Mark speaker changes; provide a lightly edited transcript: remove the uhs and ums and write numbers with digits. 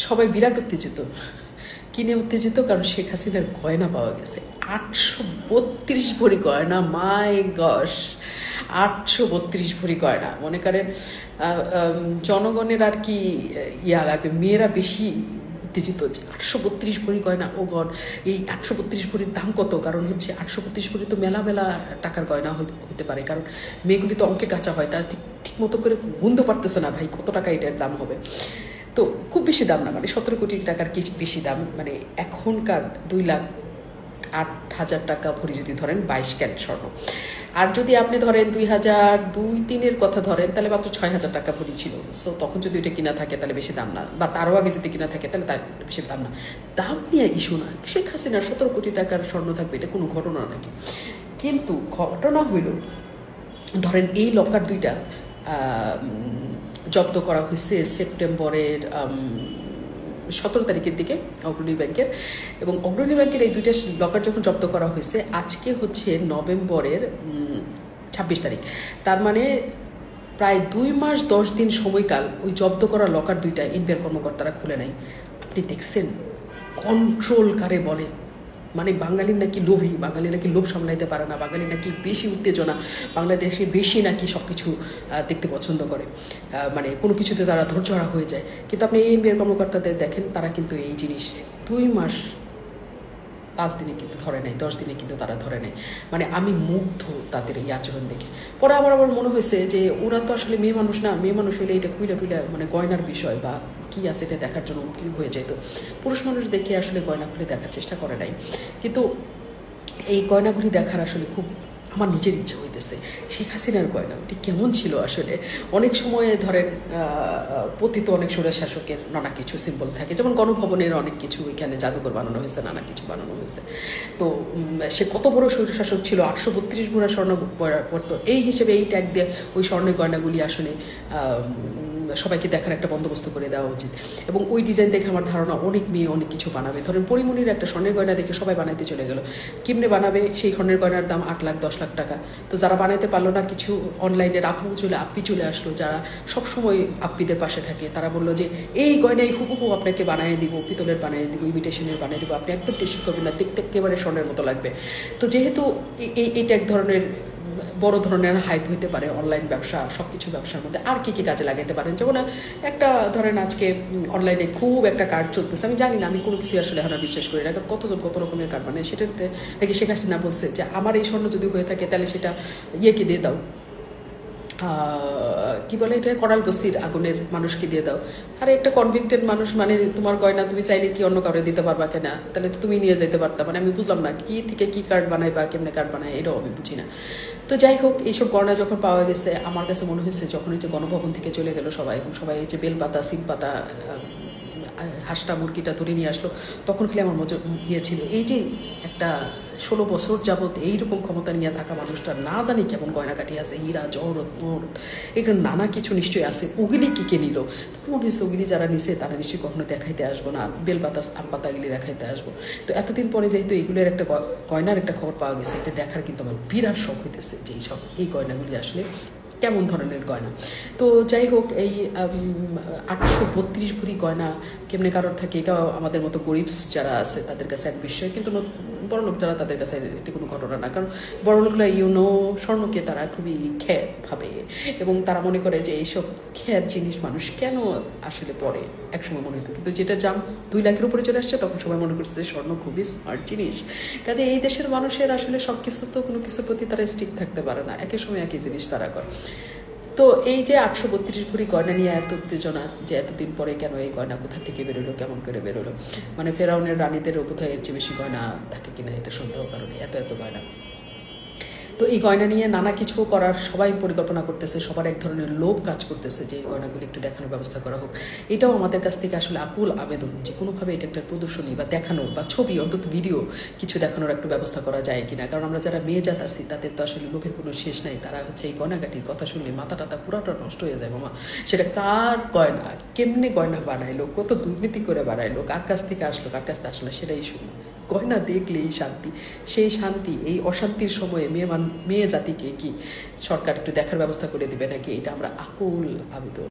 Speaker 1: সবাই বিরাট উত্তেজিত। কিনে উত্তেজিত কারণ শেখ হাসিনার গয়না পাওয়া গেছে 832 ভরি গয়না। মাই গশ, 832 ভরি গয়না। মনে করেন জনগণের আর কি ইয়া লাগবে, মেয়েরা বেশি উত্তেজিত হচ্ছে। 832 ভরি গয়না, ও গড! এই 832 ভরির দাম কত? কারণ হচ্ছে 832 ভরি তো মেলা মেলা টাকার গয়না হইতে পারে, কারণ মেয়েগুলি তো অঙ্কে কাঁচা হয়, তার ঠিক মতো করে গুনতে পারতেছে না ভাই কত টাকা এটার দাম হবে। তো খুব বেশি দাম না, মানে 17 কোটি টাকার কি বেশি দাম, মানে এখনকার 2,08,000 টাকা ভরি যদি ধরেন 22 ক্যারেট স্বর্ণ। আর যদি আপনি ধরেন 2002-03 কথা ধরেন, তাহলে মাত্র 6,000 টাকা ভরি ছিল। সো তখন যদি ওইটা কিনা থাকে তাহলে বেশি দাম না, বা তারও আগে যদি কিনা থাকে তাহলে তার বেশি দাম না। দাম নিয়ে ইস্যু না। শেখ হাসিনার 17 কোটি টাকার স্বর্ণ থাকবে, এটা কোনো ঘটনা নাকি? কিন্তু ঘটনা হইল, ধরেন এই লকার দুইটা জব্দ করা হয়েছে সেপ্টেম্বরের 17 তারিখের দিকে অগ্রণী ব্যাংকের। এবং অগ্রণী ব্যাংকের এই দুইটা লকার যখন জব্দ করা হয়েছে, আজকে হচ্ছে নভেম্বরের 26 তারিখ, তার মানে প্রায় 2 মাস 10 দিন সময়কাল ওই জব্দ করা লকার দুইটা এনবিআর কর্মকর্তারা খুলে নাই। আপনি দেখছেন কন্ট্রোল কারে বলে? মানে বাঙালির নাকি লোভী, বাঙালি নাকি লোভ সামলাইতে পারে না, বাঙালি নাকি বেশি উত্তেজনা, বাংলাদেশে বেশি নাকি সব কিছু দেখতে পছন্দ করে, মানে কোনো কিছুতে তারা ধৈর্যহারা হয়ে যায়। কিন্তু আপনি এই এনবিআর কর্মকর্তাদের দেখেন, তারা কিন্তু এই জিনিস 2 মাস 5 দিনে কিন্তু ধরে নেয়, 10 দিনে কিন্তু তারা ধরে নেয়। মানে আমি মুগ্ধ তাদের এই আচরণ দেখে। পরে আবার মনে হয়েছে যে ওরা তো আসলে মেয়ে মানুষ না, মেয়ে মানুষ হলে এটা কুইলা টুইলা মানে গয়নার বিষয় বা কি আছে এটা দেখার জন্য উদ্গ্রীব হয়ে যেত। পুরুষ মানুষ দেখে আসলে গয়নাগুলি দেখার চেষ্টা করে নাই। কিন্তু এই গয়নাগুলি দেখার আসলে খুব আমার নিজের ইচ্ছা হইতেছে। শেখ হাসিনার গয়না ওটি কেমন ছিল আসলে? অনেক সময় ধরেন পতিত অনেক স্বৈরশাসকের নানা কিছু সিম্বল থাকে, যেমন গণভবনের অনেক কিছু এখানে জাদুঘর বানানো হয়েছে, নানা কিছু বানানো হয়েছে। তো সে কত বড় স্বৈরশাসক ছিল, 832 ভরা স্বর্ণ পড়তো, এই হিসেবে এই ট্যাগ দিয়ে ওই স্বর্ণের গয়নাগুলি আসলে সবাইকে দেখার একটা বন্দোবস্ত করে দেওয়া উচিত। এবং ওই ডিজাইন দেখে আমার ধারণা অনেক মেয়ে অনেক কিছু বানাবে। ধরেন পরিমণির একটা স্বর্ণের গয়না দেখে সবাই বানাইতে চলে গেল। কেমনে বানাবে? সেই স্বর্ণের গয়নার দাম 8 লাখ 10 লাখ টাকা। তো যারা বানাইতে পারলো না, কিছু অনলাইনের আপ্পি চলে আসলো, যারা সবসময় আপ্পিদের পাশে থাকে, তারা বললো যে এই গয়নাই হুবহু আপনাকে বানিয়ে দিব, পিতলের বানিয়ে দিব, ইমিটেশনের বানিয়ে দিব, আপনি একদম টেস্ট করবেন না, দেখতে একেবারে স্বর্ণের মতো লাগবে। তো যেহেতু এইটা এক ধরনের বড় ধরনের হাইপ হইতে পারে অনলাইন ব্যবসা, সব কিছু ব্যবসার মধ্যে আর কি কাজে লাগাইতে পারেন? যেমন একটা ধরেন আজকে অনলাইনে খুব একটা কার্ড চলতেছে, আমি জানি না, আমি কোনো কিছু আসলে এখন বিশ্বাস করি না, কারণ কতজন কত রকমের কার্ড বানায়। সেটাতে নাকি শেখ হাসিনা বলছে যে আমার এই স্বর্ণ যদি হয়ে থাকে তাহলে সেটা ইয়েকে দিয়ে দাও, কি বলে এটা, করাল বস্তির আগুনের মানুষকে দিয়ে দাও। আরে একটা কনভিক্টেড মানুষ, মানে তোমার গয়না তুমি চাইলে কি অন্য কাউরে দিতে পারবা কেনা? তাহলে তো তুমি নিয়ে যেতে পারতা। মানে আমি বুঝলাম না কি থেকে কি কার্ড বানায় বা কেমনে কার্ড বানায়, এটাও আমি বুঝি না। তো যাই হোক, এইসব গয়না যখন পাওয়া গেছে, আমার কাছে মনে হয়েছে যখন এই যে গণভবন থেকে চলে গেল সবাই, এবং সবাই এই যে বেলপাতা সিম পাতা হাঁসটা মুরগিটা ধরে নিয়ে আসলো, তখন খেলে আমার মজা ছিল এই যে একটা 16 বছর যাবৎ এইরকম ক্ষমতা নিয়ে থাকা মানুষটা না জানি কেমন গয়নাকাটি আছে, হীরা জহরত মহরত, এখানে নানা কিছু নিশ্চয়ই আছে। ওগুলি কী কে নিল? মনে হয়েছে ওগুলি যারা নিছে তারা নিশ্চয়ই কখনো দেখাইতে আসবো না, বেলপাতা আম পাতাগুলি দেখাইতে আসবো। তো এতদিন পরে যেহেতু এগুলোর একটা গয়নার একটা খবর পাওয়া গেছে, এটা দেখার কিন্তু আমার বিরাট শখ হইতেছে যে এই গয়নাগুলি আসলে কেমন ধরনের গয়না। তো যাই হোক, এই 832 ভরি গয়না কেমনে কারোর থাকে, এটাও আমাদের মতো গরিবস যারা আছে তাদের কাছে এক বিষয়, কিন্তু বড়লোক যারা তাদের কাছে এটি কোনো ঘটনা না। কারণ বড়লোকরা স্বর্ণকে তারা খুবই খ্যাত ভাবে, এবং তারা মনে করে যে এইসব খ্যাত জিনিস মানুষ কেন আসলে পরে, একসময় মনে হতো। কিন্তু যেটা দাম 2 লাখের উপরে চলে আসছে, তখন সবাই মনে করছে যে স্বর্ণ খুবই স্মার্ট জিনিস। কাজে এই দেশের মানুষের আসলে সব কিছু তো কোনো কিছুর প্রতি তারা স্টিক থাকতে পারে না, একই সময় একই জিনিস তারা করে। তো এই যে 832 ভরি গয়না নিয়ে এত উত্তেজনা, যে এতদিন পরে কেন এই গয়না কোথা থেকে বেরোলো, কেমন করে বেরোলো, মানে ফেরাউনের রানীদেরও বোধহয় এর চেয়ে বেশি গয়না থাকে কিনা এটা সন্দেহ, কারণে এত গয়না। তো এই গয়না নিয়ে নানা কিছু করার সবাই পরিকল্পনা করতেছে, সবার এক ধরনের লোভ কাজ করতেছে যে এই গয়নাগুলি একটু দেখানোর ব্যবস্থা করা হোক। এটাও আমাদের কাছ থেকে আসলে আকুল আবেদন যে কোনোভাবে এটা একটা প্রদর্শনী বা দেখানোর বা ছবি, অন্তত ভিডিও কিছু দেখানোর একটু ব্যবস্থা করা যায় কিনা। কারণ আমরা যারা মেয়ে জাত আছি তাদের তো আসলে লোভের কোনো শেষ নাই। তারা হচ্ছে এই গয়নাগাটির কথা শুনলে মাথা টাথা পুরাটা নষ্ট হয়ে যায় মামা। সেটা কার গয়না, কেমনে গয়না বানাইলো, কত দুর্নীতি করে বানাইলো, কার কাছ থেকে আসলো, কার কাছ থেকে আসলো, সেটাই শুনি। গয়না দেখলেই শান্তি, সেই শান্তি এই অশান্তির সময়ে মেয়ে জাতিকে কি সরকার একটু দেখার ব্যবস্থা করে দিবে নাকি, এটা আমরা আকুল আবেদন।